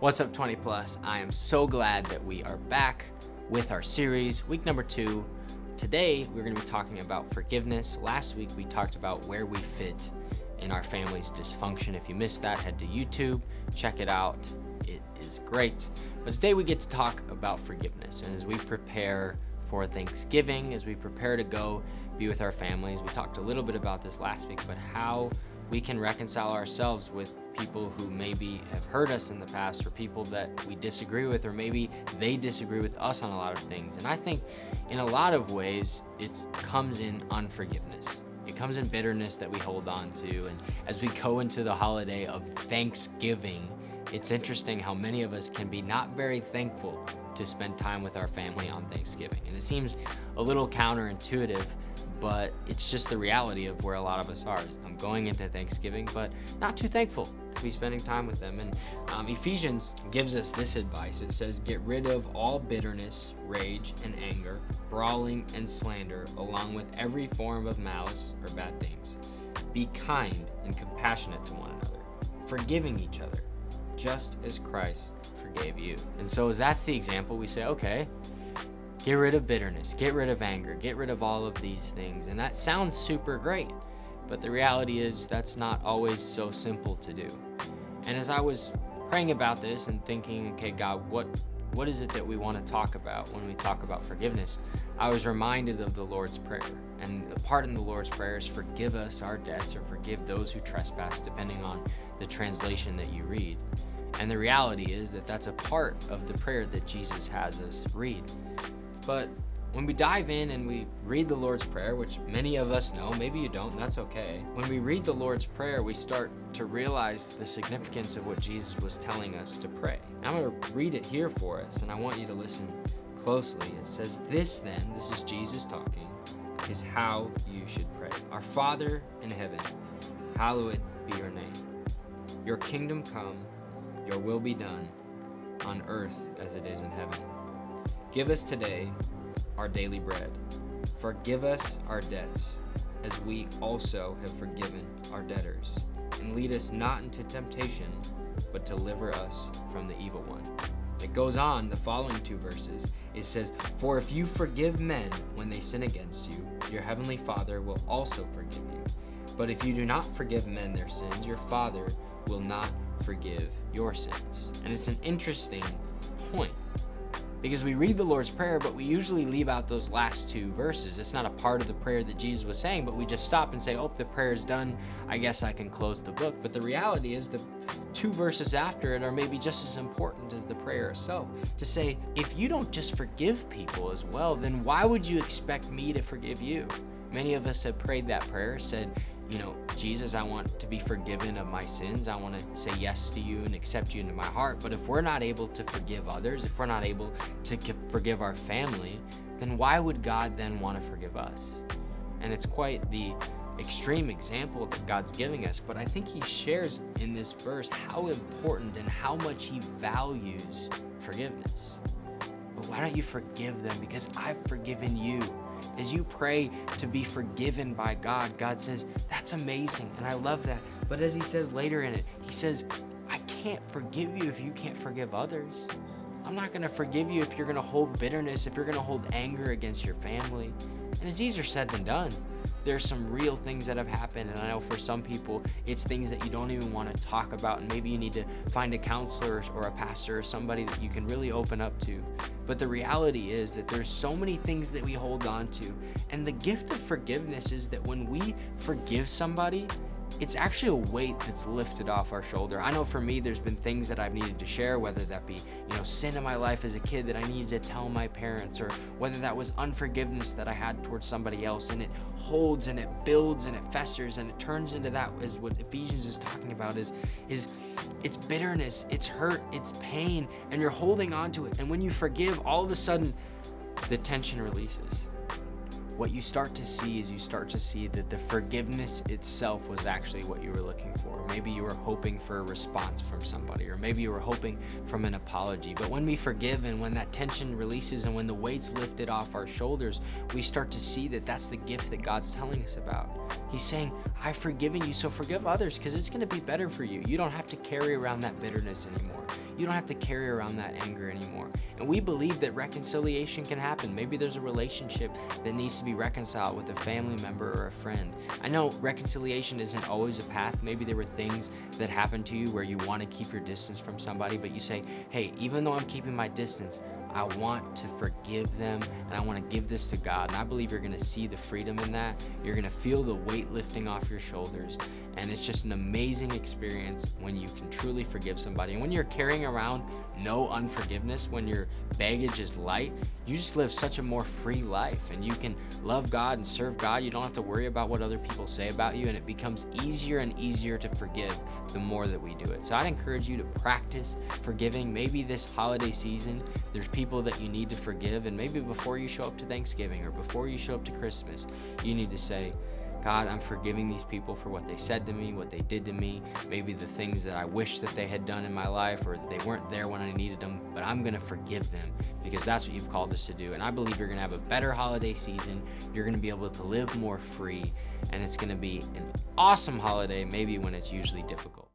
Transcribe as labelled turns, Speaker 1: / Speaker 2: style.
Speaker 1: What's up, 20 Plus? I am so glad that we are back with our series, week number 2. Today, we're going to be talking about forgiveness. Last week, we talked about where we fit in our family's dysfunction. If you missed that, head to YouTube, check it out. It is great. But today, we get to talk about forgiveness. And as we prepare for Thanksgiving, as we prepare to go be with our families, we talked a little bit about this last week, but how we can reconcile ourselves with people who maybe have hurt us in the past, or people that we disagree with, or maybe they disagree with us on a lot of things. And I think in a lot of ways, it comes in unforgiveness. It comes in bitterness that we hold on to. And as we go into the holiday of Thanksgiving, it's interesting how many of us can be not very thankful to spend time with our family on Thanksgiving. And it seems a little counterintuitive, but it's just the reality of where a lot of us are. I'm going into Thanksgiving, but not too thankful to be spending time with them. And Ephesians gives us this advice. It says, get rid of all bitterness, rage, and anger, brawling and slander, along with every form of malice or bad things. Be kind and compassionate to one another, forgiving each other, just as Christ forgave you. And so as that's the example, we say, okay, get rid of bitterness, get rid of anger, get rid of all of these things. And that sounds super great, but the reality is that's not always so simple to do. And as I was praying about this and thinking, okay, God, what is it that we want to talk about when we talk about forgiveness? I was reminded of the Lord's Prayer. And the part in the Lord's Prayer is forgive us our debts, or forgive those who trespass, depending on the translation that you read. And the reality is that that's a part of the prayer that Jesus has us read. But when we dive in and we read the Lord's Prayer, which many of us know, maybe you don't, that's okay. When we read the Lord's Prayer, we start to realize the significance of what Jesus was telling us to pray. I'm going to read it here for us, and I want you to listen closely. It says, this is Jesus talking, is how you should pray. Our Father in heaven, hallowed be your name. Your kingdom come, your will be done, on earth as it is in heaven. Give us today our daily bread. Forgive us our debts, as we also have forgiven our debtors. And lead us not into temptation, but deliver us from the evil one. It goes on, the following 2 verses. It says, for if you forgive men when they sin against you, your heavenly Father will also forgive you. But if you do not forgive men their sins, your Father will not forgive your sins. And it's an interesting point, because we read the Lord's Prayer, but we usually leave out those last 2 verses. It's not a part of the prayer that Jesus was saying, but we just stop and say, oh, the prayer is done, I guess I can close the book. But the reality is the 2 verses after it are maybe just as important as the prayer itself. To say, if you don't just forgive people as well, then why would you expect me to forgive you? Many of us have prayed that prayer, said, Jesus, I want to be forgiven of my sins. I want to say yes to you and accept you into my heart. But if we're not able to forgive others, if we're not able to forgive our family, then why would God then want to forgive us? And it's quite the extreme example that God's giving us. But I think he shares in this verse how important and how much he values forgiveness. But why don't you forgive them? Because I've forgiven you. As you pray to be forgiven by God, God says, that's amazing, and I love that. But as he says later in it, he says, I can't forgive you if you can't forgive others. I'm not going to forgive you if you're going to hold bitterness, if you're going to hold anger against your family. And it's easier said than done. There's some real things that have happened, and I know for some people, it's things that you don't even want to talk about, and maybe you need to find a counselor or a pastor or somebody that you can really open up to. But the reality is that there's so many things that we hold on to, and the gift of forgiveness is that when we forgive somebody, it's actually a weight that's lifted off our shoulder. I know for me, there's been things that I've needed to share, whether that be, sin in my life as a kid that I needed to tell my parents, or whether that was unforgiveness that I had towards somebody else, and it holds and it builds and it festers and it turns into that, is what Ephesians is talking about, is it's bitterness, it's hurt, it's pain, and you're holding on to it. And when you forgive, all of a sudden, the tension releases. what you start to see is that the forgiveness itself was actually what you were looking for. Maybe you were hoping for a response from somebody, or maybe you were hoping from an apology. But when we forgive, and when that tension releases, and when the weight's lifted off our shoulders, we start to see that that's the gift that God's telling us about. He's saying, I've forgiven you, so forgive others, because it's going to be better for you. You don't have to carry around that bitterness anymore. You don't have to carry around that anger anymore. And we believe that reconciliation can happen. Maybe there's a relationship that needs to be reconciled with a family member or a friend. I know reconciliation isn't always a path. Maybe there were things that happened to you where you want to keep your distance from somebody, but you say, hey, even though I'm keeping my distance, I want to forgive them, and I want to give this to God. And I believe you're going to see the freedom in that. You're going to feel the weight lifting off your shoulders. And it's just an amazing experience when you can truly forgive somebody. And when you're carrying around no unforgiveness, when your baggage is light, you just live such a more free life, and you can love God and serve God. You don't have to worry about what other people say about you, and it becomes easier and easier to forgive the more that we do it. So I'd encourage you to practice forgiving. Maybe this holiday season, there's people that you need to forgive, and maybe before you show up to Thanksgiving or before you show up to Christmas, you need to say, God, I'm forgiving these people for what they said to me, what they did to me, maybe the things that I wish that they had done in my life, or they weren't there when I needed them, but I'm going to forgive them, because that's what you've called us to do. And I believe you're going to have a better holiday season. You're going to be able to live more free, and it's going to be an awesome holiday, maybe when it's usually difficult.